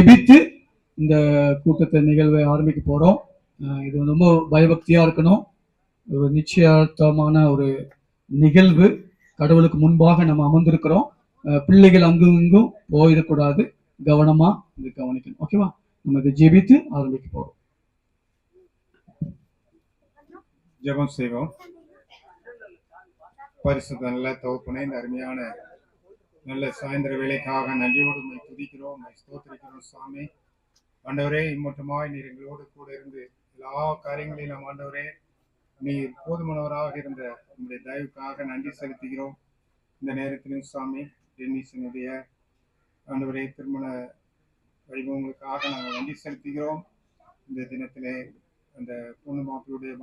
ஜெபித்து இந்த கூட்டத்தை நிகழ்வை ஆரம்பிக்க போறோம். இது ரொம்ப பயபக்தியா இருக்கணும். ஒரு நிச்சயார்த்தமான ஒரு நிகழ்வு. கடவுளுக்கு முன்பாக நம்ம அமர்ந்திருக்கிறோம். பிள்ளைகள் அங்கும் இங்கும் போயிடக்கூடாது. கவனமா இது கவனிக்கணும். ஓகேவா? நம்ம இதை ஜெபித்து ஆரம்பிக்க போறோம். ஜெபம் செய்வோம். பரிசுத்த நல்ல தகப்பனே, இந்த அருமையான நல்ல சாயந்தர வேலைக்காக நன்றியோடு உம்மை துதிக்கிறோம், உம்மை ஸ்தோத்திரிக்கிறோம் சாமி. ஆண்டவரே, இம்மட்டுமாய் நீர் எங்களோடு கூட இருந்து எல்லா காரியங்களிலும் ஆண்டவரே நீர் போதுமானவராக இருந்த உங்களுடைய தயவுக்காக நன்றி செலுத்துகிறோம். இந்த நேரத்திலும் சாமி டென்னிஸனுடைய ஆண்டவரே திருமண வைபவங்களுக்காக நாங்கள் நன்றி செலுத்துகிறோம். இந்த தினத்திலே அந்த பொண்ணு மாப்பிளுடைய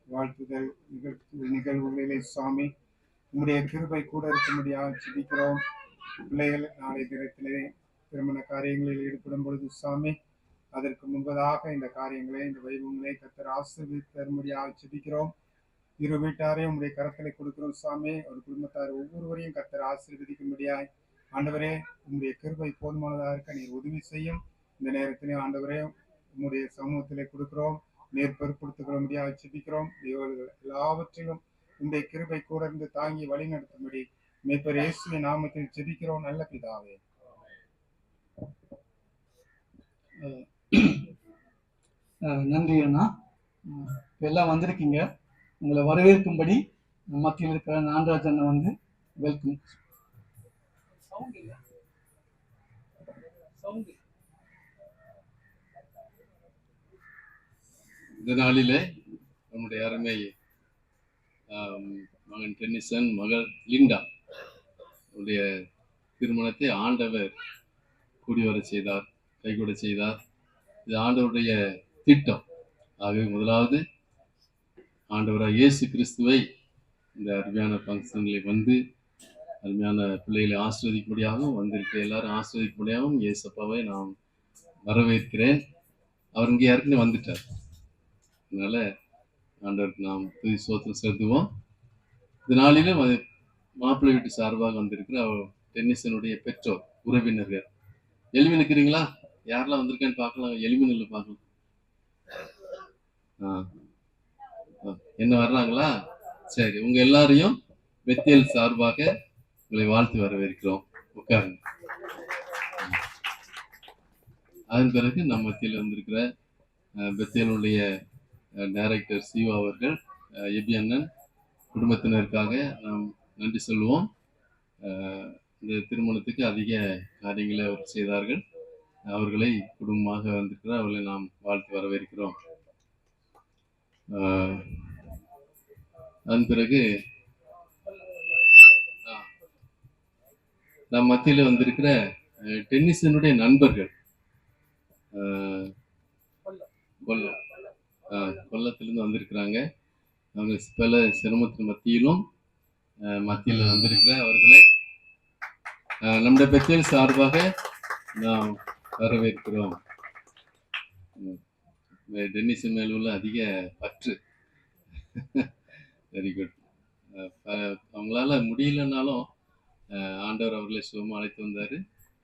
வாழ்த்துதல் நிகழ்வுகளிலே சாமி உங்களுடைய கிருபை கூட இருக்கும்படியாக ஜெபிக்கிறோம். பிள்ளைகள் நாளை தினத்திலே திருமண காரியங்களில் ஈடுபடும் பொழுது சாமி அதற்கு முன்பதாக இந்த காரியங்களை இந்த வைபவங்களை கர்த்தர் ஆசீர்வதித்து தரும்படியாக ஜெபிக்கிறோம். இரு வீட்டாரையும் உங்களுடைய கரத்திலே கொடுக்கிறோம் சாமி. ஒரு குடும்பத்தார் ஒவ்வொருவரையும் கர்த்தர் ஆசீர்வதிக்கும்படியாய் ஆண்டவரே உங்களுடைய கிருபை போதுமானதாக இருக்க நீர் உதவி செய்யும். இந்த நேரத்திலே ஆண்டவரே உங்களுடைய சமூகத்திலே கொடுக்கிறோம், நீர் பொறுப்படுத்திக் ஜெபிக்கிறோம். இவர்கள் எல்லாவற்றிலும் உங்களுடைய கிருபை கூட இருந்து தாங்கி வழி நடத்தும்படி மேய்ப்பர் இயேசுவின் நாமத்தில் ஜெபிக்கிறோம் நல்ல பிதாவே. நன்றி அண்ணா. எல்லாம் வந்திருக்கீங்க. உங்களை வரவேற்கும்படி மத்தியில் இருக்கிற நான்ராஜ் அண்ணா வந்து வெல்கம். இந்த நாளிலே நம்முடைய அருமை மகன் டென்னிசன், மகள் லிண்டா உடைய திருமணத்தை ஆண்டவர் கூடி வர செய்தார், கைகூட செய்தார். இது ஆண்டவருடைய திட்டம். ஆகவே முதலாவது ஆண்டவராக இயேசு கிறிஸ்துவை இந்த அருமையான ஃபங்க்ஷன்களில் வந்து அருமையான பிள்ளைகளை ஆசிர்வதிக்கும்படியாகவும் வந்திருக்க எல்லாரும் ஆசிர்வதிக்கும்படியாகவும் இயேசப்பாவை நான் வரவேற்கிறேன். அவர் இங்கே யாருக்குன்னு வந்துட்டார். அதனால ஆண்டவருக்கு நாம் துதி ஸ்தோத்திரம் செலுத்துவோம். இந்த நாளிலும் அது மாப்பிள்ளை வீட்டு சார்பாக வந்திருக்கிற அவர் டென்னிசனுடைய பெற்றோர் உறவினர்கள் எளிமை நிற்கிறீங்களா? யாரெல்லாம் வந்திருக்கேன்னு பார்க்கலாம். எளிமையில பார்க்கலாம். என்ன வர்றாங்களா? சரி, உங்க எல்லாரையும் பெத்தேல் சார்பாக உங்களை வாழ்த்து வரவேற்கிறோம். உட்காருங்க. அதன் பிறகு நம்ம மத்தியில் வந்திருக்கிற பெத்தேலுடைய டைரக்டர் சிவா அவர்கள், எபி அண்ணன் குடும்பத்தினருக்காக நாம் நன்றி சொல்லுவோம். இந்த திருமணத்துக்கு அதிக காரியங்களை அவர் செய்தார்கள். அவர்களை குடும்பமாக வந்திருக்கிறார். அவர்களை நாம் வாழ்த்து வரவேற்கிறோம். அதன் பிறகு நம் மத்தியில் வந்திருக்கிற டென்னிசனுடைய நண்பர்கள் கொல்லத்திலிருந்து வந்திருக்கிறாங்க. அவங்க பல சிரமத்தின் மத்தியில் வந்திருக்கிற அவர்களை நம்முடைய பெற்றோர் சார்பாக நாம் வரவேற்கிறோம். டென்னிசன் மேல் உள்ள அதிக பற்று. Very good. அவங்களால முடியலன்னாலும் ஆண்டவர் அவர்களை சுகமாக அழைத்து வந்தார்.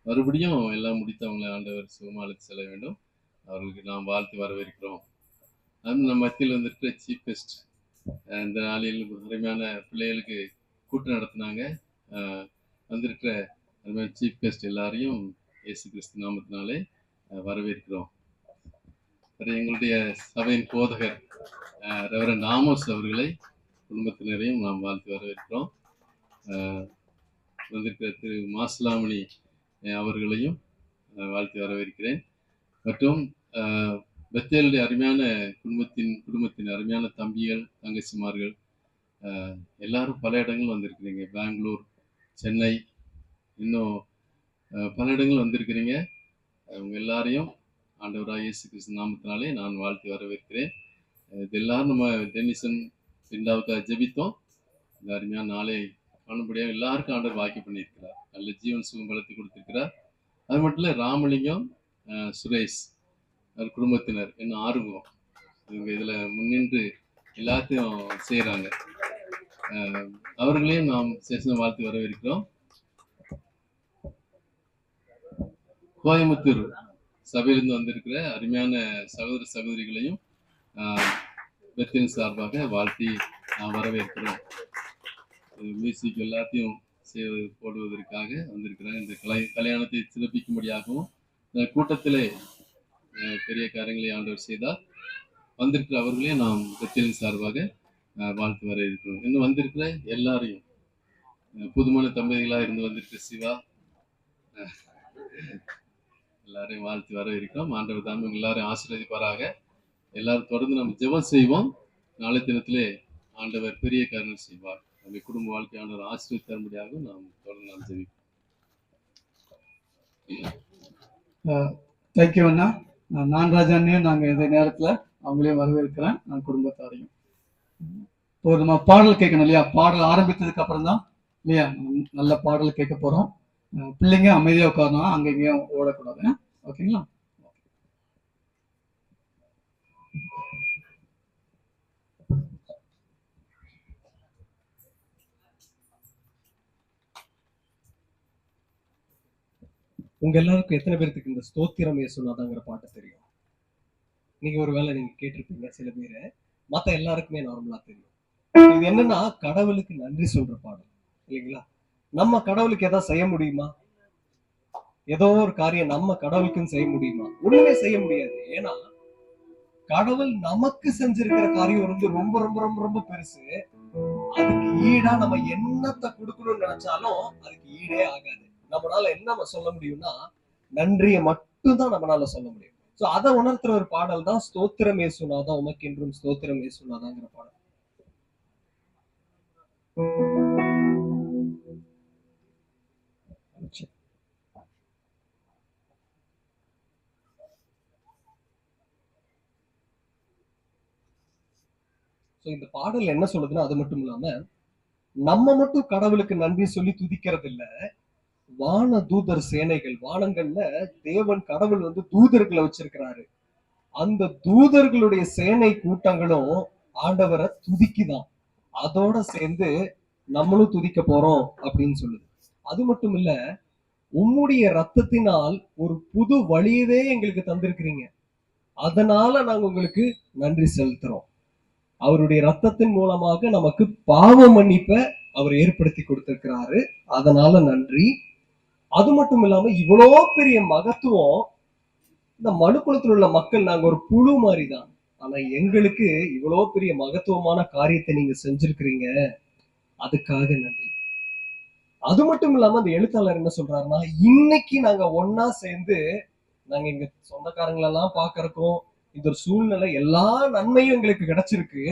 மறுபடியும் எல்லாம் முடித்து அவங்களை ஆண்டவர் சுகமாக அழைத்து செல்ல வேண்டும். அவர்களுக்கு நாம் வாழ்த்து வரவேற்கிறோம். அது நம்ம மத்தியில் வந்திருக்கிற சீஃப் கெஸ்ட் இந்த நாளில் அருமையான பிள்ளைகளுக்கு கூட்டம் நடத்தினாங்க. வந்திருக்கிற அருமையான சீஃப் கெஸ்ட் எல்லாரையும் இயேசு கிறிஸ்து நாமத்தினாலே வரவேற்கிறோம். எங்களுடைய சபையின் போதகர் ரெவரண்ட் ஆமோஸ் அவர்களை குடும்பத்தினரையும் நாம் வாழ்த்து வரவேற்கிறோம். வந்திருக்கிற திரு மாசிலாமணி அவர்களையும் வாழ்த்து வரவேற்கிறேன். மற்றும் பெத்தேலுடைய அருமையான குடும்பத்தின் அருமையான தம்பிகள், தங்கச்சிமார்கள் எல்லாரும் பல இடங்கள் வந்திருக்கிறீங்க. பெங்களூர், சென்னை, இன்னும் பல இடங்கள் வந்திருக்கிறீங்க. அவங்க எல்லாரையும் ஆண்டவராக இயேசு கிறிஸ்து நாமத்தினாலே நான் வாழ்த்து வரவேற்கிறேன். இது எல்லாரும் நம்ம டென்னிசன் லிண்டாவுக்காக ஜெபித்தோம். இந்த அருமையான நாளை காணும்படியாக எல்லாருக்கும் ஆண்டவர் வாக்கி பண்ணியிருக்கிறார். நல்ல ஜீவன் சுகம் பலத்தை கொடுத்திருக்கிறார். அது மட்டும் இல்லை, ராமலிங்கம், சுரேஷ் அவர் குடும்பத்தினர் இன்னும் ஆர்வம் இவங்க இதில் முன்னின்று எல்லாத்தையும் செய்கிறாங்க. அவர்களையும் நாம் சேஷன வாழ்த்து வரவேற்கிறோம். கோயம்புத்தூர் சபையிலிருந்து வந்திருக்கிற அருமையான சகோதர சகோதரிகளையும் பெத்தேல் சார்பாக வாழ்த்தி வரவேற்கிறோம். மியூசிக் எல்லாத்தையும் போடுவதற்காக வந்திருக்கிறாங்க. இந்த கல்யாணத்தை சிறப்பிக்கும்படியாகவும் இந்த கூட்டத்திலே பெரிய காரியங்களை ஆண்டவர் செய்தால் வந்திருக்கிற அவர்களையும் நாம் பெத்தேலின் சார்பாக வாழ்த்து வர இருக்கிறோம். இன்னும் வந்திருக்கிற எல்லாரையும் புதுமண தம்பதிகளாக இருந்து வந்திருக்கிற சிவா எல்லாரையும் வாழ்த்து வர இருக்கிறோம். ஆண்டவர் தாமே எல்லாரையும் ஆசீர்வதிப்பாராக. எல்லாரும் தொடர்ந்து நம்ம ஜெபம் செய்வோம். நாளை தினத்திலே ஆண்டவர் பெரிய காரியம் செய்வார். நம்ம குடும்ப வாழ்க்கை ஆண்டவர் ஆசீர்வதி தரும்படியாக நாம் தொடர்ந்து நாம் ஜெபிப்போம். தேங்க்யூ அண்ணா. நான்ராஜானையும் நாங்கள் இந்த நேரத்தில் அவங்களையும் வரவேற்கிறேன். நான் குடும்பத்தாரையும். இப்போ நம்ம பாடல் கேட்கணும் இல்லையா? பாடல் ஆரம்பித்ததுக்கு அப்புறம் தான் இல்லையா நல்ல பாடல் கேட்க போகிறோம். பிள்ளைங்க அமைதியாக உட்காரணும், அங்கே இங்கேயும் ஓடக்கூடாது. ஓகேங்களா? உங்க எல்லாருக்கும் எத்தனை பேருக்கு இந்த ஸ்தோத்திரம் இயேசுநாதாங்கிற பாட்டு தெரியும்? நீங்க ஒருவேளை நீங்க கேட்டிருப்பீங்க, சில பேரு. மத்த எல்லாருக்குமே நார்மலா தெரியும். இது என்னன்னா கடவுளுக்கு நன்றி சொல்ற பாடல் இல்லைங்களா? நம்ம கடவுளுக்கு ஏதாவது செய்ய முடியுமா? ஏதோ ஒரு காரியம் நம்ம கடவுளுக்குன்னு செய்ய முடியுமா? ஒண்ணுமே செய்ய முடியாது. ஏன்னா கடவுள் நமக்கு செஞ்சிருக்கிற காரியம் வந்து ரொம்ப ரொம்ப ரொம்ப ரொம்ப பெருசு. அதுக்கு ஈடா நம்ம என்னத்தை கொடுக்கணும்னு நினைச்சாலும் அதுக்கு ஈடே ஆகாது. நம்மளால என்ன சொல்ல முடியும்னா நன்றியை மட்டும் தான் நம்மளால சொல்ல முடியும். சோ அதை உணர்த்துற ஒரு பாடல் தான் ஸ்தோத்திரம் இயேசுநாதா உமக்கென்றும் ஸ்தோத்திரம் இயேசுநாதாங்கிற பாடல். இந்த பாடல் என்ன சொல்லுதுன்னா அது மட்டும் இல்லாம நம்ம மட்டும் கடவுளுக்கு நன்றி சொல்லி துதிக்கிறது இல்ல, வான தூதர் சேனைகள், வானங்கள்ல தேவன் கடவுள் வந்து தூதர்களை வச்சிருக்கிறாரு. அந்த தூதர்களுடைய சேனை கூட்டங்களும் ஆண்டவரை துதிக்குதான். அதோட சேர்ந்து நம்மளும் துதிக்க போறோம் அப்படின்னு சொல்லுது. அது மட்டும் இல்ல, உம்முடைய ரத்தத்தினால் ஒரு புது வழியவே எங்களுக்கு தந்திருக்கிறீங்க, அதனால நாங்க உங்களுக்கு நன்றி செலுத்துறோம். அவருடைய ரத்தத்தின் மூலமாக நமக்கு பாவ மன்னிப்பை அவர் ஏற்படுத்தி கொடுத்திருக்கிறாரு, அதனால நன்றி. அது மட்டும் இல்லாம இவ்வளோ பெரிய மகத்துவம், இந்த மனுக்குலத்தில் உள்ள மக்கள் நாங்க ஒரு புழு மாதிரி தான், ஆனா எங்களுக்கு இவ்வளோ பெரிய மகத்துவமான காரியத்தை நீங்க செஞ்சிருக்கிறீங்க, அதுக்காக நன்றி. அது மட்டும் இல்லாம அந்த எழுத்தாளர் என்ன சொல்றாருன்னா, இன்னைக்கு நாங்க ஒன்னா சேர்ந்து நாங்க எங்க சொந்தக்காரங்களெல்லாம் பாக்குறக்கும் இந்த ஒரு சூழ்நிலை எல்லா நன்மையும் எங்களுக்கு கிடைச்சிருக்கு,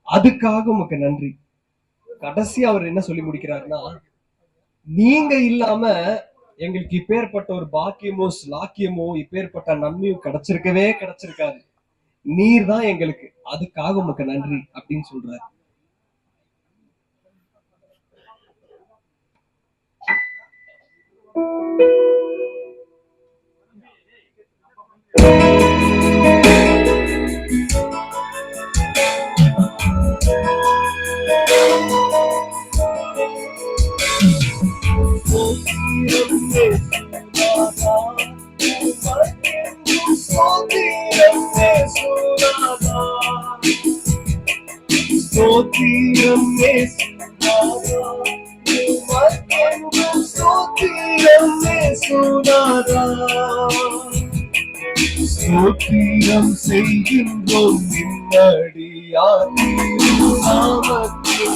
அதுக்காக உமக்கு நன்றி. கடைசி அவர் என்ன சொல்லி முடிக்கிறாருன்னா, நீங்க இல்லாம எங்களுக்கு இப்பேற்பட்ட ஒரு பாக்கியமோ ஸ்லாக்கியமோ இப்பேற்பட்ட நன்மையும் கிடைச்சிருக்காது, நீர் தான் எங்களுக்கு, அதுக்காக உமக்கு நன்றி அப்படின்னு சொல்றாரு. ஸ்தோத்திரம் செய்கின்றோம் நின்னடியார் நாமத்தில்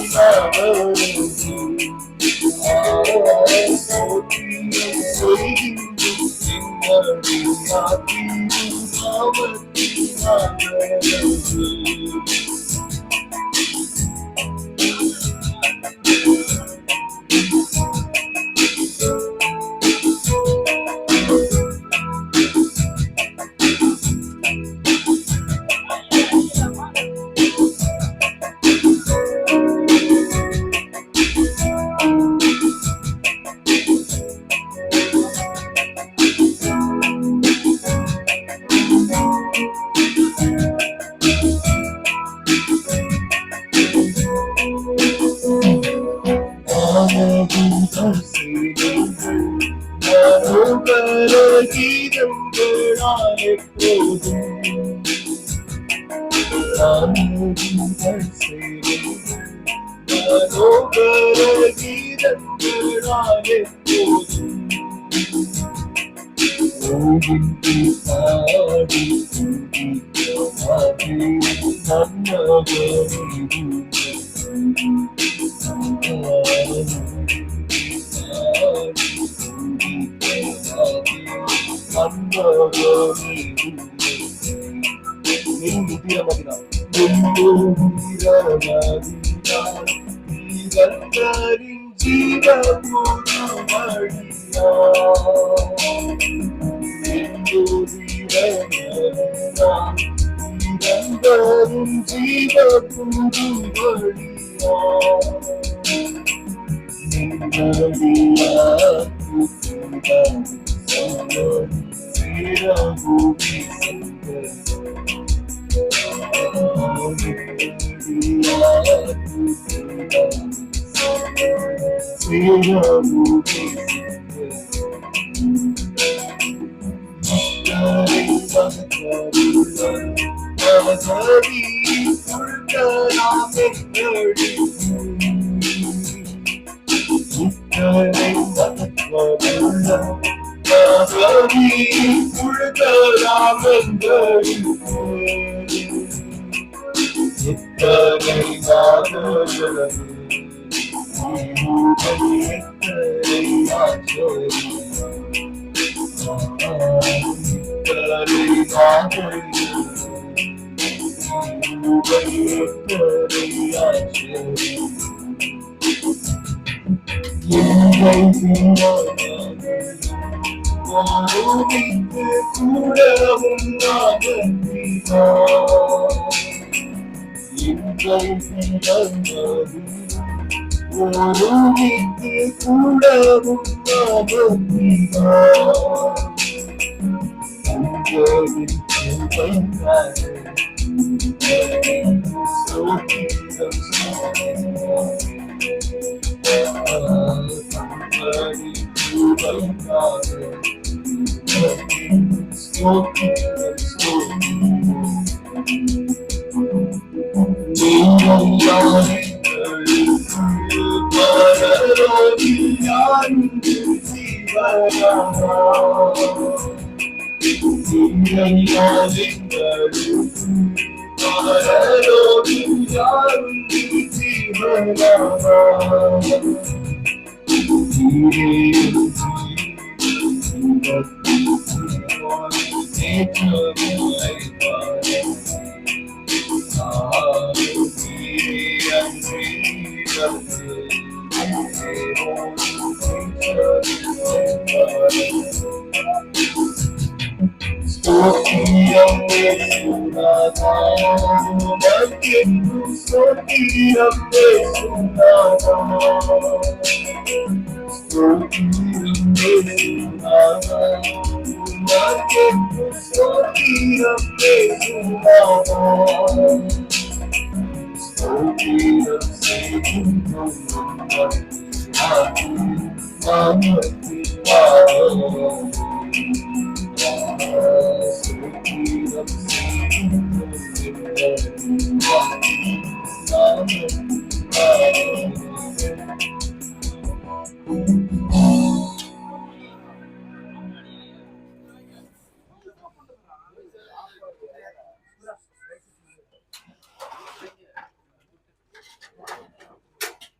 ஸ்தோத்திரம் செய்கின்றோம் நின்னடியார் நாமத்தில் நான் எப்போதும் நான்கள் செய்வேன் மனோகர கீதங்கள் நான் எப்போதும் ஓடிந்து பாடி துதிக்கவாகி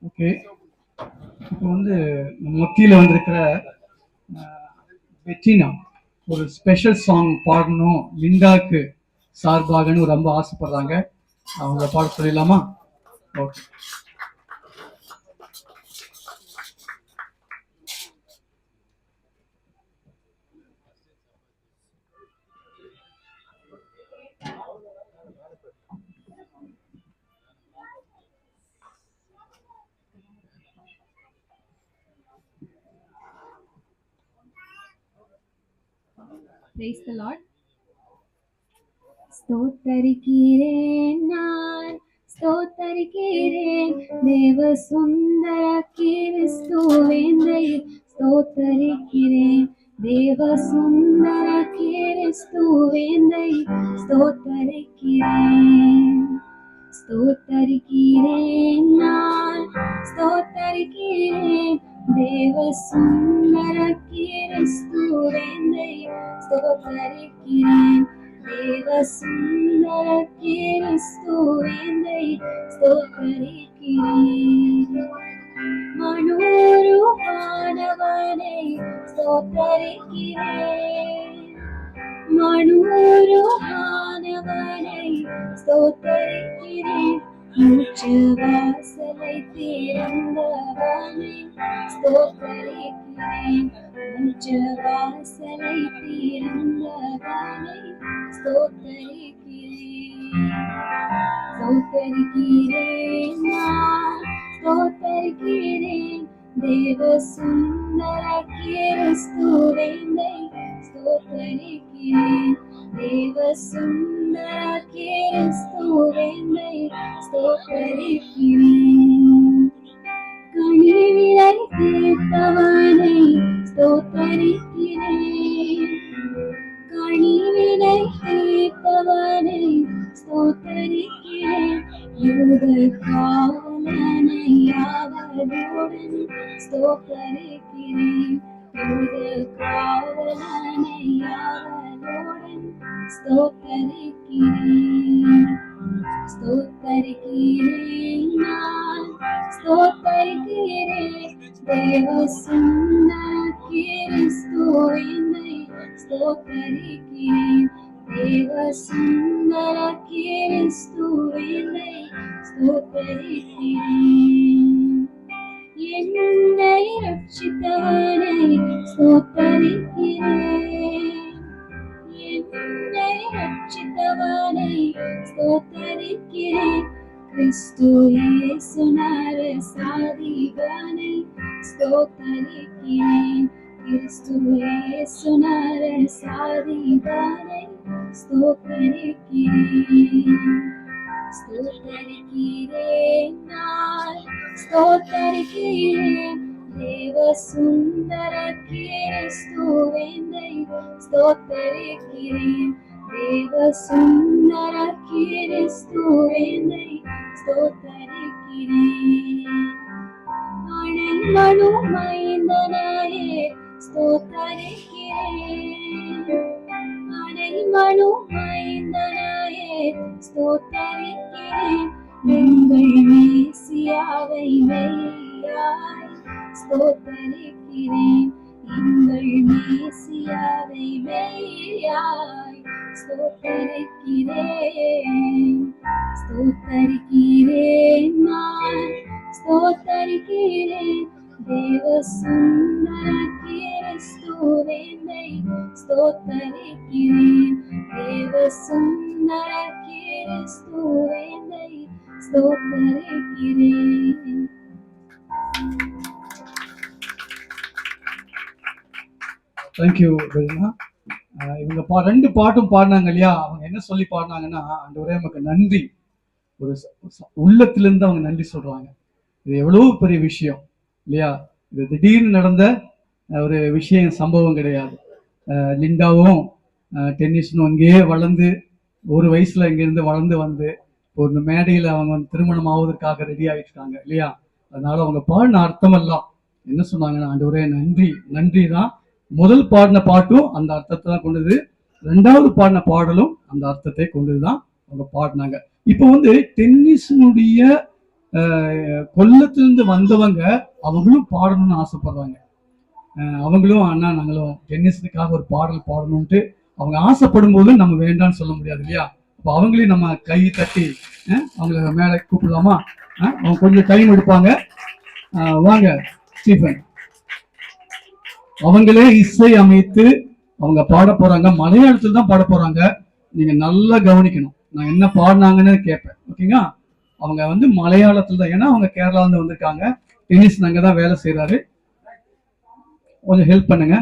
ஓகே, இப்போ வந்து நம்ம மத்தியில் வந்திருக்கிற பெட்டினா ஒரு ஸ்பெஷல் சாங் பாடணும் லிண்டாக்கு சார்பாகன்னு ரொம்ப ஆசைப்படுறாங்க. அவங்க பாட சொல்லிடலாமா? ஓகே. Praise the Lord. ஸ்தோத்தரிக்கிறேன் நான் ஸ்தோத்தரிக்கிறேன் தேவ சுந்தர கிறிஸ்துவேந்தை ஸ்தோத்தரிக்கிறேன் தேவ சுந்தர கிறிஸ்துவேந்தை ஸ்தோத்தரிக்கிறேன் ஸ்தோத்தரிக்கிறேன் நான் ஸ்தோத்தரிக்கிறேன் தேவ சுந்தர கிறிஸ்துவேந்தை ஸ்தோத்தரிக்கிறேன் தேவ சுந்தர கிறிஸ்துவேந்தை ஸ்தோத்தரிக்கிறேன் மனோரூபானவனை ஸ்தோத்தரிக்கிறேன் மனோரூபானவனை ஸ்தோத்தரிக்கிறேன் மூச்சு வாசலை திறந்தவனை ஸ்தோத்தரிக்கிறேன் மூச்சு வாசலை திறந்தவனை ஸ்தோத்தரிக்கிறேன் ஸ்தோத்தரிக்கிறேன் நான் ஸ்தோத்தரிக்கிறேன் தேவ சுந்தர கிறிஸ்துவேந்தை ஸ்தோத்தரிக்கிறேன் தேவ சுந்தர கிறிஸ்துவேந்தை ஸ்தோத்தரிக்கிறேன் கனிவிலை தீர்த்தவனை ஸ்தோத்தரிக்கிறேன் கனிவிலை தீர்த்தவனை ஸ்தோத்தரிக்கிறேன் யூத காவலனை அவளுடன் ஸ்தோத்தரிக்கிறேன் யூத காவலனை அவளுடன் ஸ்தோத்தரிக்கிறேன் ஸ்தோத்தரிக்கிறேன் நான் ஸ்தோத்தரிக்கிறேன் தேவ சுந்தர கிறிஸ்துவேந்தை ஸ்தோத்தரிக்கிறேன் தேவ சுந்தர கிறிஸ்துவேந்தை ஸ்தோத்தரிக்கிறேன் என்னை ரட்சித்தவனை ஸ்தோத்தரிக்கிறேன் என்னை ரட்சித்தவனை ஸ்தோத்தரிக்கிறேன் கிறிஸ்து இயேசு நரசாதிபனை ஸ்தோத்தரிக்கிறேன் கிறிஸ்து இயேசு நரசாதிபனை ஸ்தோத்தரிக்கிறேன் ஸ்தோத்தரிக்கிறேன் நான் ஸ்தோத்தரிக்கிறேன் தேவ சுந்தர கிறிஸ்துவேந்தை ஸ்தோத்தரிக்கிறேன் தேவ சுந்தர கிறிஸ்துவேந்தை ஸ்தோத்தரிக்கிறேன் அனன்மனு மைந்தனாயே ஸ்தோத்தரிக்கிறேன் அனன்மனு மைந்தனாயே ஸ்தோத்தரிக்கிறேன் எங்கள் மேசியாவை மெய்யாய் ஸ்தோத்தரிக்கிறேன் எங்கள் மேசியாவை மெய்யாய் ஸ்தோத்தரிக்கிறேன் ஸ்தோத்தரிக்கிறேன் நான் ஸ்தோத்தரிக்கிறேன் தேவ சுந்தர கிறிஸ்துவேந்தை ஸ்தோத்தரிக்கிறேன் தேவ சுந்தர கிறிஸ்துவேந்தை ஸ்தோத்தரிக்கிறேன் தேங்க்யூ பெருமா. இவங்க ரெண்டு பாட்டும் பாடினாங்க இல்லையா, அவங்க என்ன சொல்லி பாடினாங்கன்னா, ஆண்டவரே நமக்கு நன்றி, ஒரு உள்ளத்திலிருந்து அவங்க நன்றி சொல்றாங்க. இது எவ்வளவு பெரிய விஷயம் இல்லையா. இது திடீர்னு நடந்த ஒரு விஷயம், சம்பவம் கிடையாது. லிண்டாவும் டென்னிஸும் அங்கேயே வளர்ந்து ஒரு வயசுல இங்கிருந்து வளர்ந்து வந்து ஒரு மேடையில் அவங்க வந்து திருமணம் ஆவதற்காக ரெடி ஆகிட்டு இருக்காங்க இல்லையா. அதனால அவங்க பாடின அர்த்தமெல்லாம் என்ன சொன்னாங்கன்னா, ஆண்டவரே நன்றி. நன்றி தான். முதல் பாடின பாட்டும் அந்த அர்த்தத்தை தான் கொண்டது, ரெண்டாவது பாடின பாடலும் அந்த அர்த்தத்தை கொண்டதுதான் அவங்க பாடினாங்க. இப்போ வந்து டென்னிஸினுடைய கொல்லத்திலிருந்து வந்தவங்க அவங்களும் பாடணும்னு ஆசைப்படுறாங்க. அவங்களும் அண்ணா நாங்களும் டென்னிஸுக்காக ஒரு பாடல் பாடணும்ட்டு அவங்க ஆசைப்படும் போது நம்ம வேண்டாம்னு சொல்ல முடியாது இல்லையா. அப்போ அவங்களையும் நம்ம கை தட்டி அவங்கள மேலே கூப்பிடலாமா? அவங்க கொஞ்சம் டைம் எடுப்பாங்க. வாங்க ஸ்டீஃபன். அவங்களே இசை அமைத்து அவங்க பாட போறாங்க. மலையாளத்தில் தான் பாட போறாங்க. நீங்க நல்லா கவனிக்கணும், நான் என்ன பாடினாங்கன்னு கேட்பேன். ஓகேங்களா? அவங்க வந்து மலையாளத்தில் தான், ஏன்னா அவங்க கேரளால இருந்து வந்திருக்காங்க. டென்னிஸ் அங்கே தான் வேலை செய்யறாரு. கொஞ்சம் ஹெல்ப் பண்ணுங்க.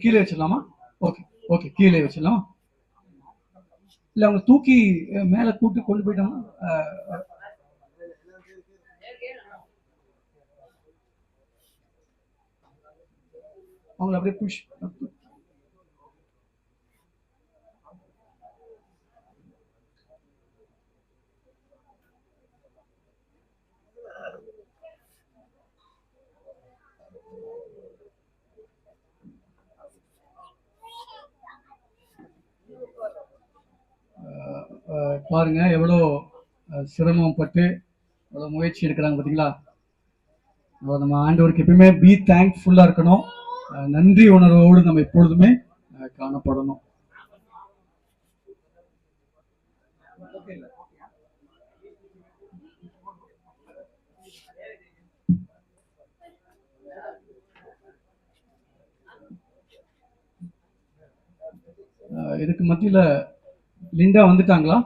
கீழே வச்சிடலாமா? ஓகே ஓகே, கீழே வச்சிடலாமா? இல்ல அவங்க தூக்கி மேல கூட்டு கொண்டு போயிட்டாங்க. அவங்கள அப்படியே புஷ். பாருங்க எவ்வளோ சிரமப்பட்டு எவ்வளோ முயற்சி எடுக்கிறாங்க பார்த்தீங்களா? நம்ம ஆண்டவருக்கு எப்பயுமே பி தேங்க்ஃபுல்லாக இருக்கணும். நன்றி உணர்வோடு நம்ம எப்பொழுதுமே காணப்படணும். இதுக்கு மத்தியில் லிண்டா வந்துட்டாங்களா?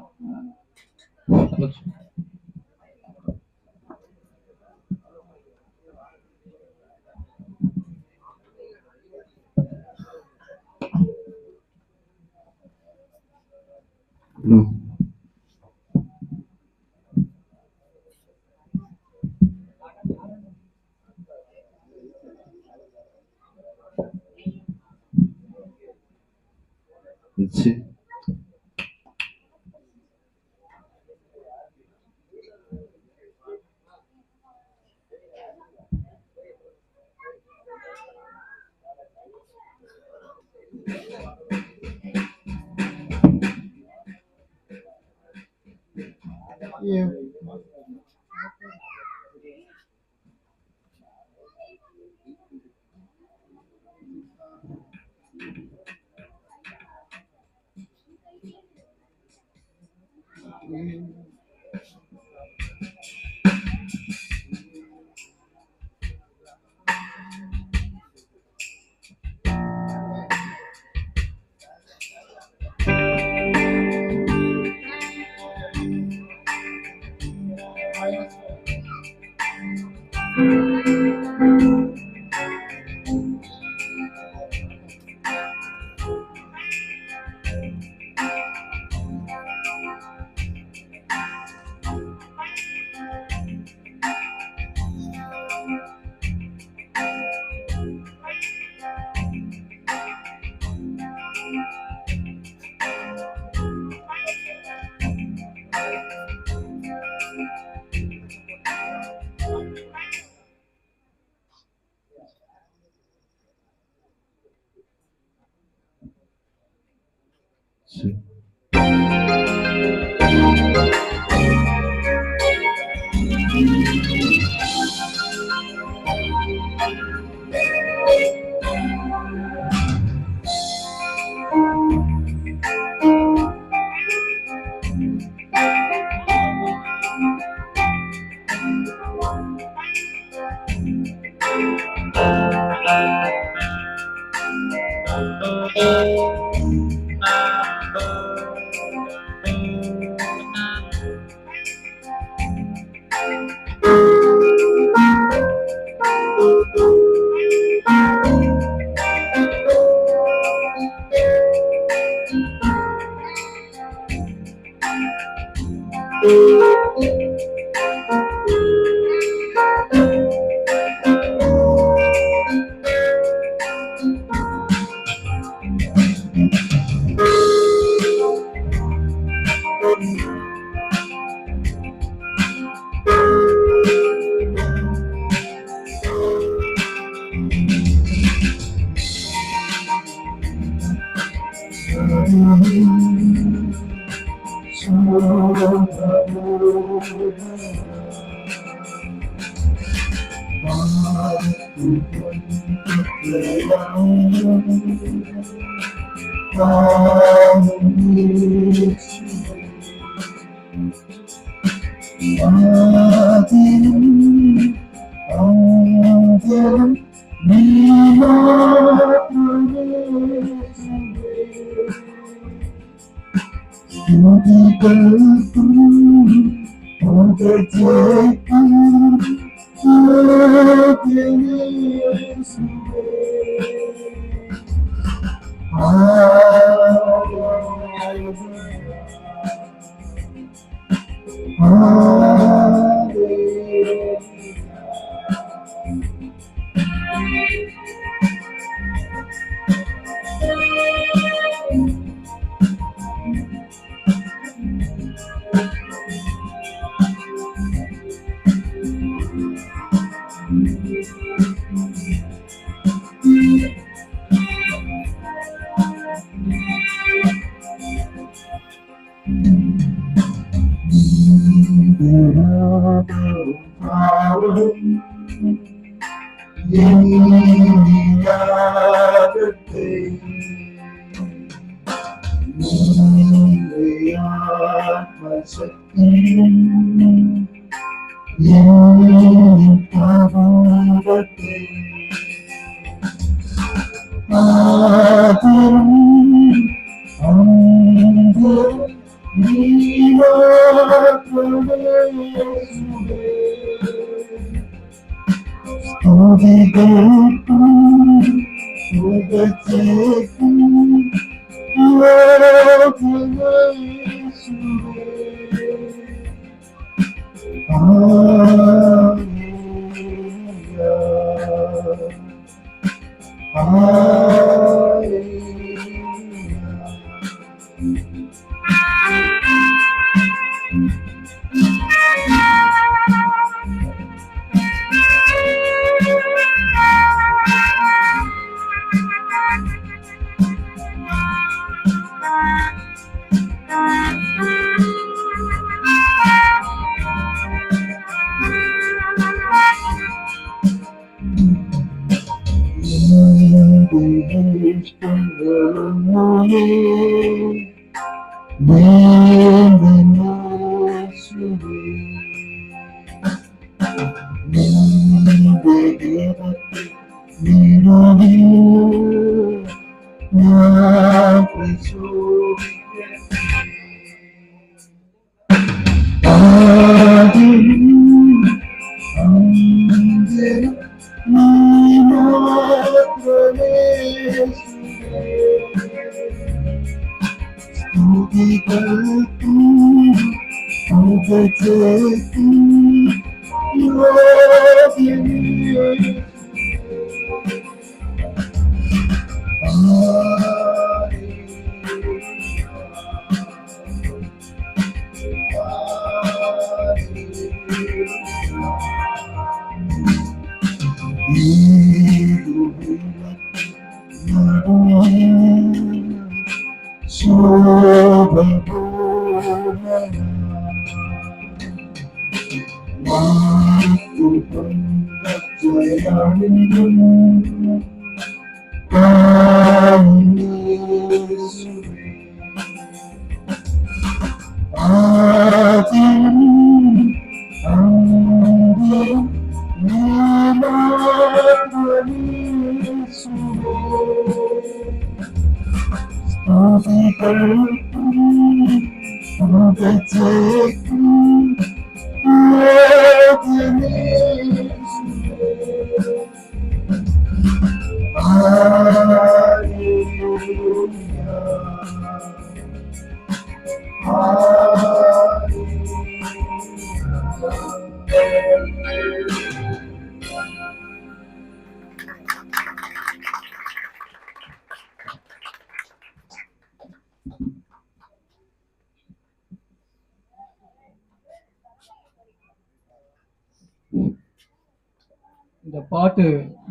இந்த பாட்டு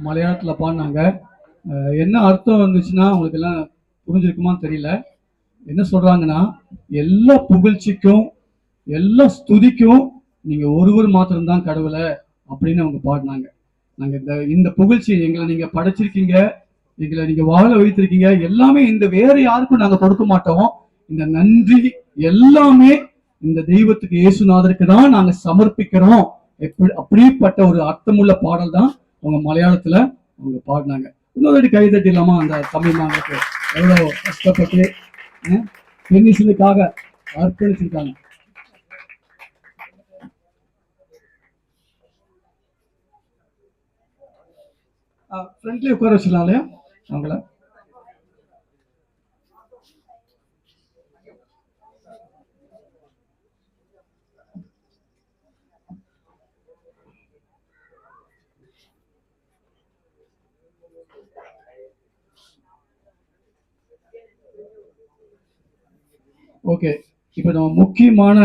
மலையாளத்துல பாடினாங்க. என்ன அர்த்தம் இருந்துச்சுன்னா உங்களுக்கு எல்லாம் புரிஞ்சிருக்குமான்னு தெரியல. என்ன சொல்றாங்கன்னா, எல்லா புகழ்ச்சிக்கும் எல்லா ஸ்துதிக்கும் நீங்க ஒருவர் மாத்திரம்தான் கடவுளை அப்படின்னு அவங்க பாடினாங்க. நாங்க இந்த இந்த புகழ்ச்சி எங்களை நீங்க படைச்சிருக்கீங்க, எங்களை நீங்க வாழ வைத்திருக்கீங்க, எல்லாமே இந்த வேற யாருக்கும் நாங்க கொடுக்க மாட்டோம். இந்த நன்றி எல்லாமே இந்த தெய்வத்துக்கு இயேசுநாதருக்கு தான் நாங்க சமர்ப்பிக்கிறோம். அப்படிப்பட்ட ஒரு அர்த்தமுள்ள பாடல் தான் அவங்க மலையாளத்துல அவங்க பாடினாங்க. இன்னொரு கை தட்டிடலாமா? அந்த தமிழ் மாங்களுக்கு எவ்வளவு கஷ்டப்பட்டு பெண்ணிசலுக்காக அர்ப்பணிச்சிருக்காங்க. ஃப்ரெண்ட்லயே உட்கார வச்சிடலாம் இல்லையா அவங்கள? ஓகே, இப்போ நம்ம முக்கியமான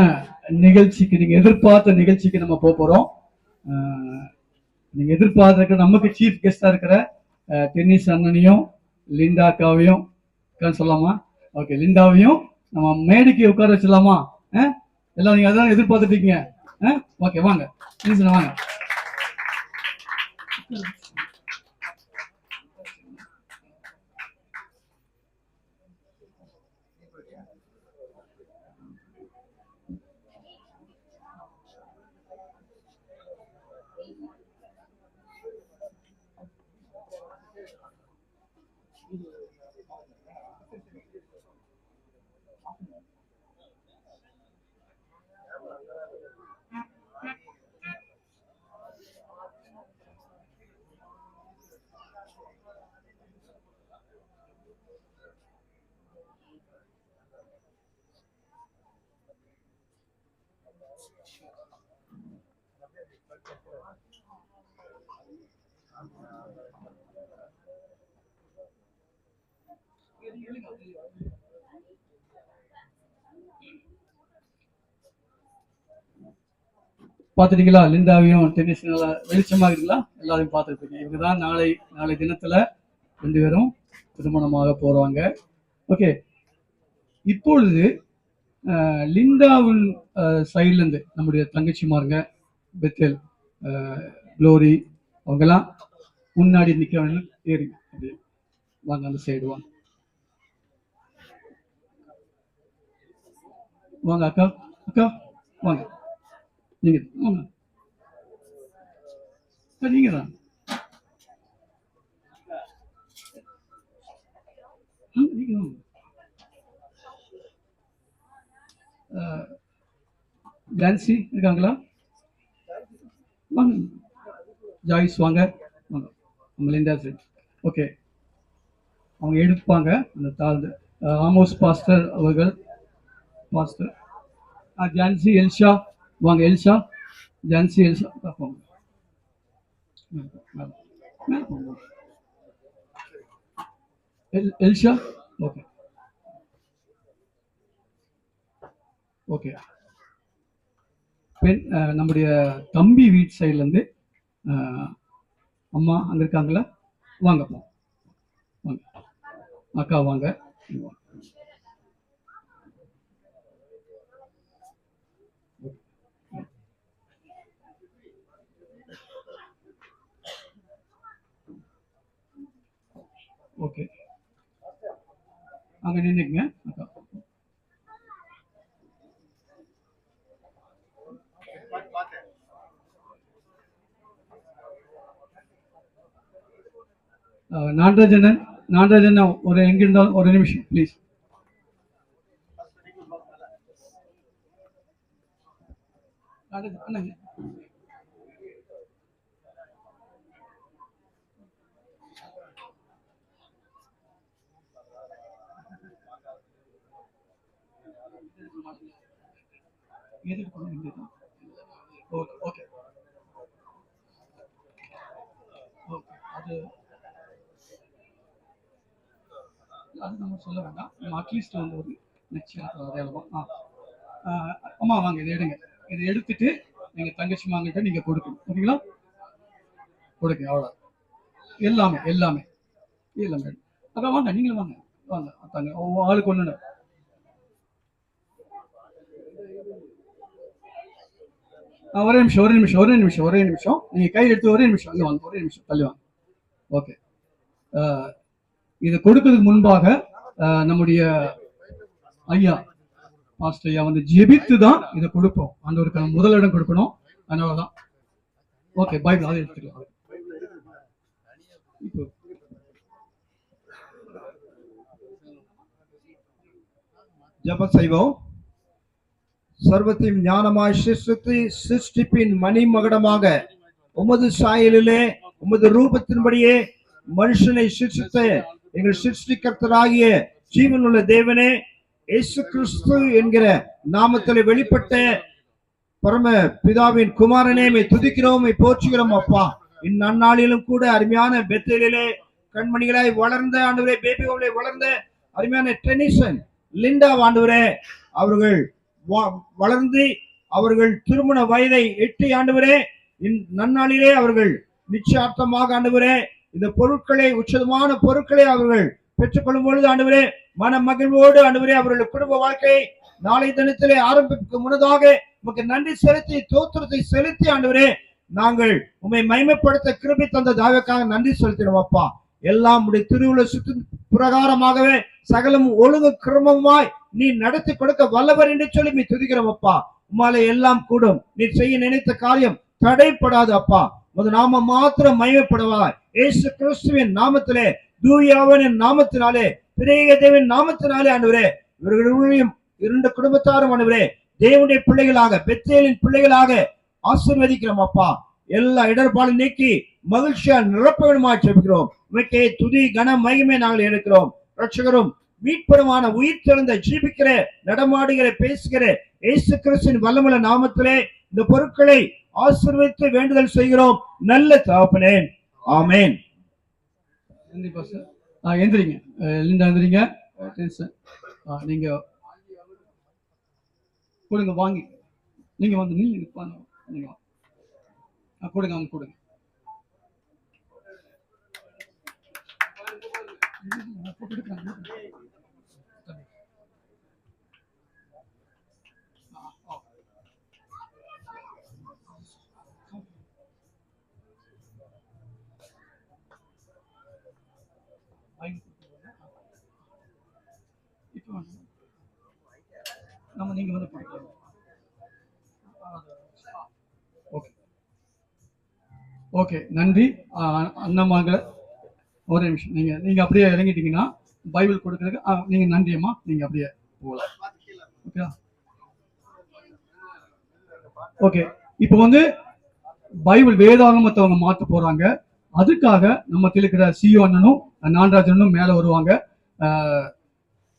நிகழ்ச்சிக்கு, நீங்க எதிர்பார்த்த நிகழ்ச்சிக்கு நம்ம போறோம். நீங்க எதிர்பார்த்த நமக்கு சீஃப் கெஸ்டா இருக்கிற டென்னிஸ் அண்ணனையும் லிண்டா அக்காவையும் சொல்லலாமா? ஓகே, லிண்டாவையும் நம்ம மேடைக்கு உட்கார வச்சிடலாமா? எல்லாம் நீங்க அதான் எதிர்பார்த்துட்டு இருக்கீங்க. ஓகே, வாங்க டென்னிஸ் வாங்க. பார்த்துட்டீங்களா? லிண்டாவையும் டென்னிஸ் நல்லா வெளிச்சமா இருக்குங்களா? எல்லாரையும் பார்த்துருப்பீங்க. இவங்க தான் நாளை தினத்துல 2 பேரும் திருமணமாக போறாங்க. ஓகே, இப்பொழுது லிண்டாவின் சைட்ல இருந்து நம்முடைய தங்கச்சிமாருங்க பெத்தேல், குளோரி, அவங்கெல்லாம் முன்னாடி நிக்க வேணும். ஏறிங்க, அப்படியே வாங்க, அந்த சைடு வாங்க. வாங்க அக்கா, அக்கா வாங்க. நீங்க வாங்க, நீங்க தான். நீங்க வாங்க. ஜான்சி இருக்காங்களா? வாங்க. ஜாய்ஸ் வாங்க, வாங்க. Linda side. ஓகே, அவங்க எடுப்பாங்க அந்த தாழ்ந்து. ஆமோஸ் பாஸ்டர் அவர்கள், பாஸ்டர். ஜான்சி, எல்ஷா வாங்க. எல்ஷா, ஜான்சி, எல்ஷா வாங்க. Elsha, okay okay. பெண் நம்முடைய தம்பி வீட்டு சைட்ல இருந்து அம்மா அங்க இருக்காங்களா? வாங்க வாங்க அக்கா வாங்க. ஓகே, அங்க நின்னுக்குங்க அக்கா. நாகராஜன் ஒரு எங்க இருந்தாலும் ஒரு நிமிஷம் ப்ளீஸ். ஓகே, அது நம்ம சொல்ல வேண்டாம். நம்ம அட்லீஸ்ட் வந்து ஒரு நிச்சயம். அம்மா வாங்க, இதை எடுங்க. இதை எடுத்துட்டு நீங்க தங்கச்சி வாங்கிட்ட நீங்க கொடுக்கணும். ஓகேங்களா? கொடுங்க, அவ்வளோ. எல்லாமே எல்லாமே எல்லாமே. அதான் வாங்க, நீங்களும் வாங்க வாங்க. தாங்க ஆளுக்கு ஒண்ணு. ஒரே நிமிஷம். நீங்க கை எடுத்து ஒரே நிமிஷம் அங்க வாங்க. ஒரே நிமிஷம் தள்ளி வாங்க. ஓகே, இதை கொடுக்கிறதுக்கு முன்பாக நம்முடைய ஐயா பாஸ்டர் ஐயா வந்து ஜெபித்து தான் இதை கொடுப்போம். ஆண்டவருக்கு முதலிடம் கொடுக்கணும். அதனாலதான். ஓகே, பைபிள் அதை எடுத்துக்கலாம். இப்போ ஜெபம் செய்வோம். சர்வத்தையும் ஞானமாய் சிருஷ்டிப்பின் மணிமகுடமாக உமது சாயலிலே உமது ரூபத்தின்படியே மனுஷனை சிருஷ்டித்த எங்கள் சிருஷ்டிகர்த்தராகிய ஜீவனுள்ள தேவனே, இயேசு கிறிஸ்து என்கிற நாமத்திலே வெளிப்பட்ட பரம பிதாவின் குமாரனே மை துதிக்கிறோம், மை போற்றுகிறோம் அப்பா. இந்நன்னாளிலும் கூட அருமையான பெத்தேலிலே கண்மணிகளாய் வளர்ந்த ஆண்டவரே, பேபிகளை வளர்ந்த அருமையான டெனிசன் லிண்டா ஆண்டவரே, அவர்கள் வளர்ந்து அவர்கள் திருமண வயதை எட்டி ஆண்டவரே, நன்னாளிலே அவர்கள் நிச்சயார்த்தமாக ஆண்டவரே இந்த பொருட்களை, உச்சதமான பொருட்களை அவர்கள் பெற்றுக்கொள்ளும் பொழுது ஆண்டவரே, மன மகிழ்வோடு ஆண்டவரே அவர்கள் குடும்ப வாழ்க்கையை நாளை தினத்திலே ஆரம்பிக்க முன்னதாக உமக்கு நன்றி செலுத்தி, தோத்திரத்தை செலுத்தி ஆண்டவரே, நாங்கள் உம்மை மகிமைப்படுத்த கிருபை தந்த தாவக்காக நன்றி செலுத்தினோம் அப்பா. எல்லாம் உடைய திருவுள்ள சுற்று பிரகாரமாகவே சகலம் ஒழுங்கு கிரமமாய் நீ நடத்தி கொடுக்க வல்லவர் என்று சொல்லி நீ துதிக்கிறோம் அப்பா. உம்மாலே எல்லாம் கூடும். நீ செய்ய நினைத்த காரியம் தடைப்படாது அப்பா. உமது நாம மாத்திரம் மகிமைப்படுவாய். இயேசு கிறிஸ்துவின் நாமத்திலே, தூயாவின் நாமத்தினாலே, திரேக தேவன் நாமத்தினாலே ஆண்டவரே, இவர்களுடைய இரண்டு குடும்பத்தாரும் ஆண்டவரே தேவனுடைய பிள்ளைகளாக, பெத்தேலின் பிள்ளைகளாக ஆசீர்வதிக்கிறோம் அப்பா. எல்லா இடர்பாடும் நீக்கி மகிழ்ச்சியா நிரப்பவிடமாய் ஜெபிக்கிறோம். உமக்கே துதி கன மகிமை நாங்கள் எடுக்கிறோம். ரட்சகரும் மீட்பருமான உயிர் தெழுந்த ஜீவிக்கிற, நடமாடுகிற, பேசுகிற இயேசு கிறிஸ்துவின் வல்லமுள்ள நாமத்திலே இந்த பொருட்களை ஆசீர்வதித்து வேண்டுதல் செய்கிறோம் நல்ல தகப்பனே, ஆமென். நன்றி பாஸ்டர். எந்திரிங்க, லிண்டா எந்திரிங்க. நீங்க கொடுங்க, வாங்கி நீங்க வந்து நீங்க கொடுங்க, அவங்க கொடுங்க. நம்ம நீங்க வந்து ஓகே ஓகே, நன்றி அண்ணாமகளை. ஒரே நிமிஷம், நீங்க அப்படியே இறங்கிட்டீங்கன்னா பைபிள் கொடுக்கறதுக்கு நீங்க நன்றியம்மா, நீங்க அப்படியே போகலாம். Okay okay. இப்போ வந்து பைபிள் வேதாகமத்தை அவங்க மாற்ற போறாங்க. அதுக்காக நம்ம இருக்கிற சிஓ அண்ணனும் நான்ராஜனும் மேல வருவாங்க.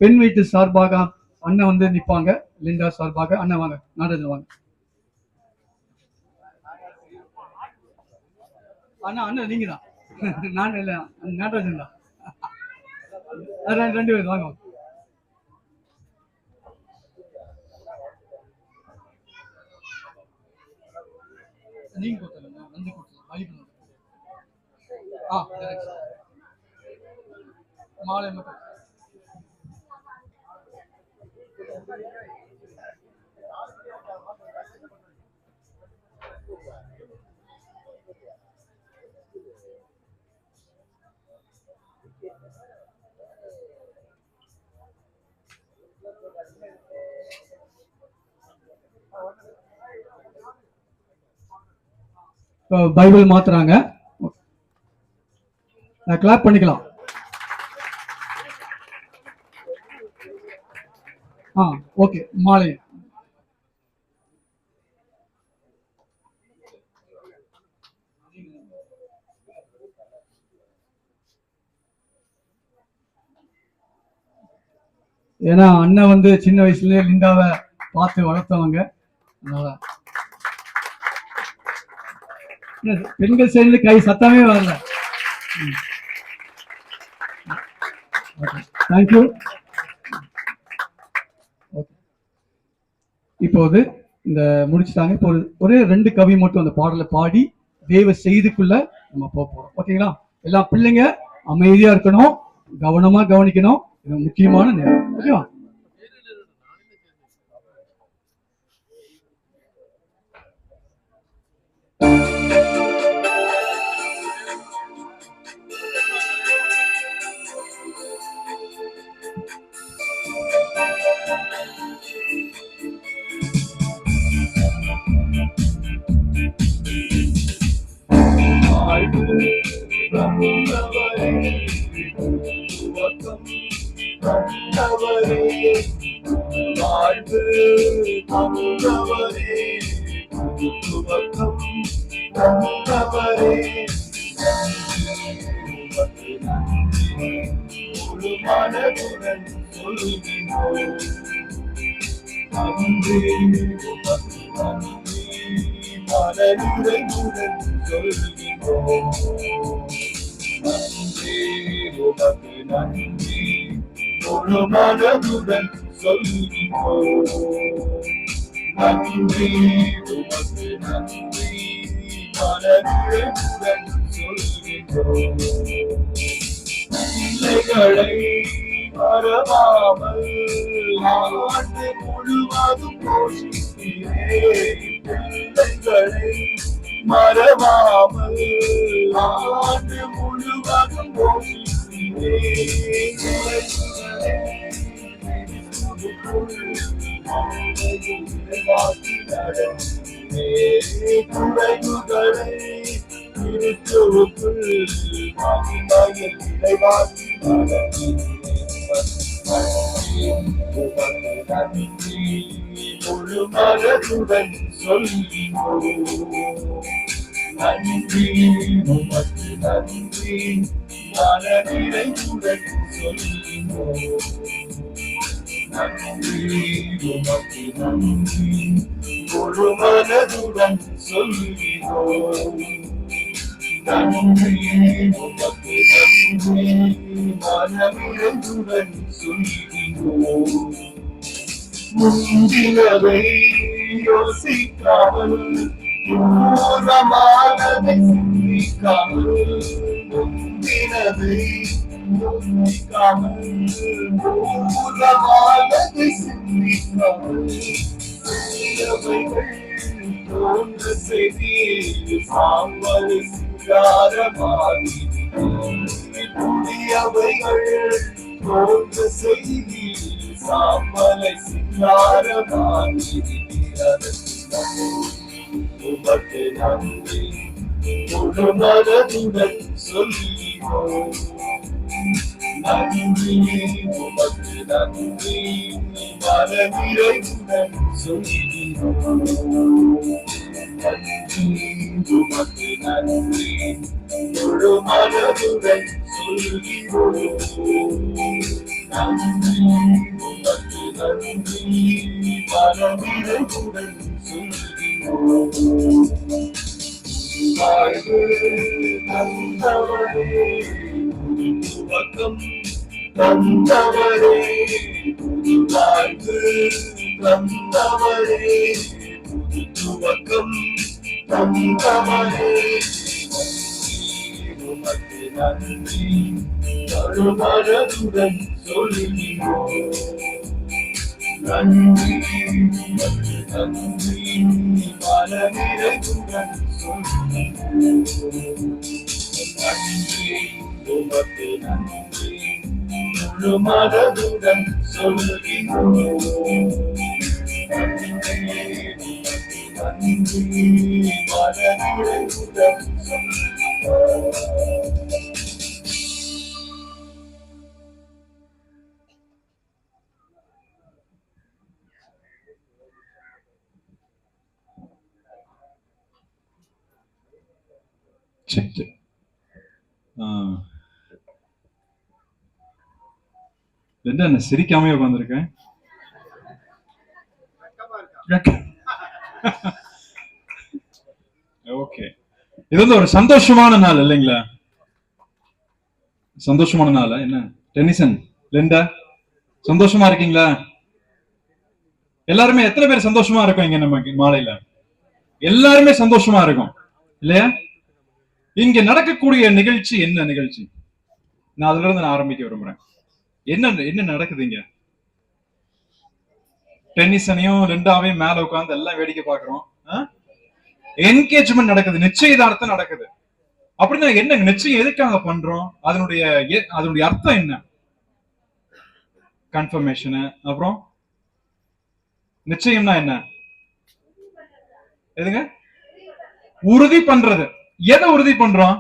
பெண் வீட்டு சார்பாக அண்ணன் வந்து நிற்பாங்க. லிண்டா சார்பாக அண்ணன் வாங்க, நான்ராஜன் வாங்க. அண்ணா அண்ணன் நீங்க தான், நான் இல்ல, நான்ராஜன் தான். ரெண்டு பேர் வாங்க. நீங்க கொடுத்துருங்க, வந்து கொடுத்துருங்க. மாலை மட்டும். பைபிள் மாத்துறாங்க. கிளாப் பண்ணிக்கலாம். ஓகே. மாலை ஏன்னா அண்ணன் வந்து சின்ன வயசுலயே லிண்டாவை பார்த்து வளர்த்தவங்க. அதனால பெண்கள் சேர்ந்து கை சத்தமே வரல. தேங்க்யூ. இப்போது இந்த முடிச்சுட்டாங்க. இப்போ ஒரே 2 கவி மட்டும் அந்த பாடலை பாடி தேவ செய்திக்குள்ள நம்ம போறோம். ஓகேங்களா? எல்லா பிள்ளைங்க அமைதியா இருக்கணும், கவனமா கவனிக்கணும். இது முக்கியமான நேரம். ஓகேவா? மனதுடன் சொல்கின்றோம். நன்றி உமக்கு நன்றி மனநிறைவுடன் சொல்கின்றோம். நன்றி உமக்கு நன்றி முழு மனதுடன் சொல்கின்றோம். நன்றி உமக்கு நன்றி மனநிறைவுடன் சொல்கின்றோம். பிள்ளைகளை மறவாமல் ஆண்டு முழுவதும் போஷிக்கிறே. பிள்ளைகளை மறவாமல் ஆண்டு முழுவதும் போஷிக்கிறே. குறைவுகளை கிறிஸ்துவுக்குள் மகிமையில் நிறைவாக்கி முழு மனதுடன் சொல்கின்றோம். நன்றி உமக்கு நன்றி மனநிறைவுடன் சொல்கின்றோம். நன்றி உமக்கு நன்றி முழு மனதுடன் சொல்கின்றோம். நன்றி உமக்கு நன்றி மனநிறைவுடன் சொல்கின்றோம். முந்தினவை யோசிக்காமல் பூர்வமானதை சிந்திக்காமல். முந்தினவை யோசிக்காமல் பூர்வமானதை சிந்திக்காமல். தோன்ற செய்தி சாம்பலை சிங்காரமாகி புதியவைகள் தோன்ற செய்தி சாம்பலை சிங்காரமாகி. உமக்கு நன்றி முழு மனதுடன் சொல்கிறோம். நன்றி உமக்கு நன்றி மனநிறைவுடன் சொல்கிறோம். நன்றி உமக்கு நன்றி முழு மனதுடன் சொல்கிறோம். நன்றி உமக்கு நன்றி மனநிறைவுடன் சொல்கிறோம். வாழ்வு தந்தவரே துவக்கம் தந்தவரே வாழ்வு தந்தவரே துவக்கம் தந்தவரே. உமக்கு நன்றி மனதுடன் சொல்கிறோம். நன்றி உமக்கு நன்றி மனநிறைவுடன் சொல்கிறோம். நன்றி உமக்கு நன்றி முழு மனதுடன் சொல்கிறோம். நன்றி உமக்கு நன்றி மனநிறைவுடன் சொல்கிறோம். சரி. என்ன சிரிக்காம உட்காந்துருக்கேன்? ஓகே, இது வந்து ஒரு சந்தோஷமான நாள் இல்லைங்களா? சந்தோஷமான நாள். என்ன டென்னிசன் லிண்டா சந்தோஷமா இருக்கீங்களா? எல்லாருமே எத்தனை பேர் சந்தோஷமா இருக்கோம்? இங்க நம்ம மாலையில எல்லாருமே சந்தோஷமா இருக்கும் இல்லையா? இங்க நடக்கக்கூடிய நிகழ்ச்சி என்ன நிகழ்ச்சி? நான் அதுல இருந்து ஆரம்பிக்க விரும்புறேன். என்ன நடக்குது இங்க? டென்னிசனையும் லிண்டாவையும் மேல உட்கார்ந்து எல்லாம் வேடிக்கை பாக்குறோம். என்கேஜ்மெண்ட் நடக்குது, நிச்சயதார்த்தம் நடக்குது. அப்படின்னா என்ன நிச்சயம் எதுக்காக பண்றோம்? அதனுடைய அர்த்தம் என்ன? கன்ஃபர்மேஷன். அப்புறம் நிச்சயம்னா என்ன? எதுங்க? உறுதி பண்றது. எதை உறுதி பண்றோம்?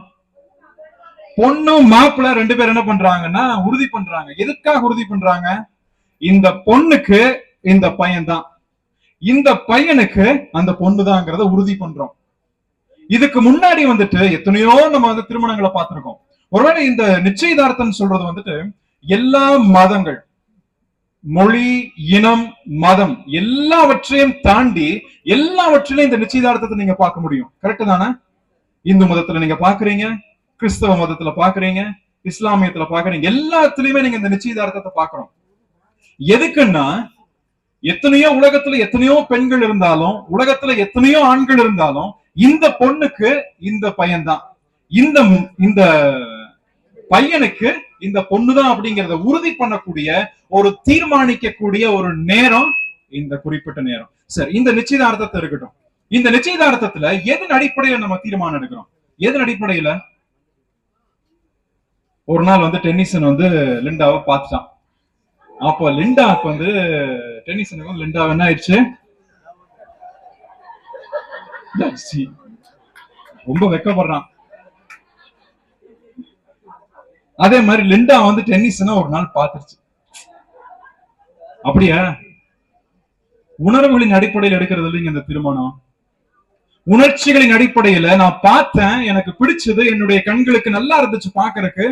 பொண்ணும் மாப்பிள்ள ரெண்டு பேரும் என்ன பண்றாங்கன்னா உறுதி பண்றாங்க. எதுக்காக உறுதி பண்றாங்க? இந்த பொண்ணுக்கு இந்த பையன் தான், இந்த பையனுக்கு அந்த பொண்ணுதாங்கிறத உறுதி பண்றோம். இதுக்கு முன்னாடி வந்துட்டு எத்தனையோ நம்ம வந்து திருமணங்களை பார்த்திருக்கோம். ஒருவேளை இந்த நிச்சயதார்த்தம் சொல்றது வந்துட்டு எல்லா மதங்கள், மொழி, இனம், மதம் எல்லாவற்றையும் தாண்டி எல்லாவற்றிலும் இந்த நிச்சயதார்த்தத்தை நீங்க பார்க்க முடியும். கரெக்ட் தானே? இந்து மதத்துல நீங்க பாக்குறீங்க, கிறிஸ்தவ மதத்துல பாக்குறீங்க, இஸ்லாமியத்துல பாக்குறீங்க, எல்லாத்துலயுமே நீங்க இந்த நிச்சயதார்த்தத்தை பாக்குறோம். எதுக்குன்னா எத்தனையோ உலகத்துல எத்தனையோ பெண்கள் இருந்தாலும், உலகத்துல எத்தனையோ ஆண்கள் இருந்தாலும், இந்த பொண்ணுக்கு இந்த பையன்தான், இந்த இந்த பையனுக்கு இந்த பொண்ணுதான் அப்படிங்கறத உறுதி பண்ணக்கூடிய ஒரு தீர்மானிக்கக்கூடிய ஒரு நேரம் இந்த குறிப்பிட்ட நேரம். சரி, இந்த நிச்சயதார்த்தத்தை இருக்கட்டும். இந்த நிச்சயதார்த்தத்துல எதன் அடிப்படையில நம்ம தீர்மானம் எடுக்கிறோம்? எதன் அடிப்படையில? ஒரு நாள் வந்து டென்னிசன் வந்து லிண்டாவை பார்த்துட்டான். அப்ப லிண்டாவுக்கு வந்து டென்னிசனுக்கும் லிண்டா என்ன ஆயிடுச்சு? ரொம்ப வெக்கப்படுறான். அதே மாதிரி லிண்டா வந்து டென்னிசனை ஒரு நாள் பார்த்துருச்சு. அப்படியா? உணர்வுகளின் அடிப்படையில் எடுக்கிறது இல்லைங்க இந்த திருமணம். உணர்ச்சிகளின் அடிப்படையில நான் பார்த்தேன், எனக்கு பிடிச்சது, என்னுடைய கண்களுக்கு நல்லா இருந்துச்சு பாக்குறதுக்கு,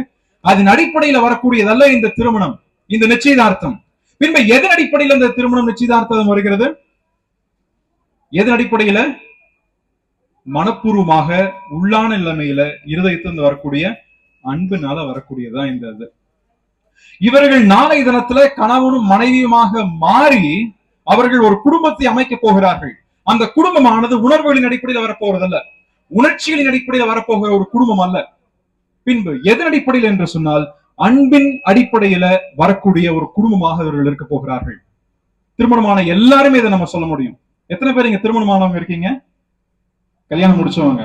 அதன் அடிப்படையில வரக்கூடியதல்ல இந்த திருமணம், இந்த நிச்சயதார்த்தம். பின்பு எதன் அடிப்படையில் இந்த திருமணம் நிச்சயதார்த்தம் வருகிறது? எதன் அடிப்படையில? மனப்பூர்வமாக உள்ளான நிலைமையில இருதயத்திலிருந்து வரக்கூடிய அன்புனால வரக்கூடியதான் இந்த இது. இவர்கள் நாளை தினத்துல கணவனும் மனைவியுமாக மாறி அவர்கள் ஒரு குடும்பத்தை அமைக்க போகிறார்கள். அந்த குடும்பமானது உணர்வுகளின் அடிப்படையில் வரப்போறதல்ல, உணர்ச்சிகளின் அடிப்படையில் வரப்போகிற ஒரு குடும்பம் அல்ல. பின்பு எதன் அடிப்படையில் என்று சொன்னால் அன்பின் அடிப்படையில வரக்கூடிய ஒரு குடும்பமாக அவர்கள் இருக்க போகிறார்கள். திருமணமான எல்லாருமே இதை நம்ம சொல்ல முடியும். எத்தனை பேர் இங்க திருமணமானவங்க இருக்கீங்க? கல்யாணம் முடிச்சவங்க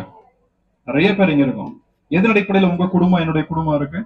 நிறைய பேர் இங்க இருக்கும். எதன் அடிப்படையில் உங்க குடும்பம் என்னுடைய குடும்பம் இருக்கு?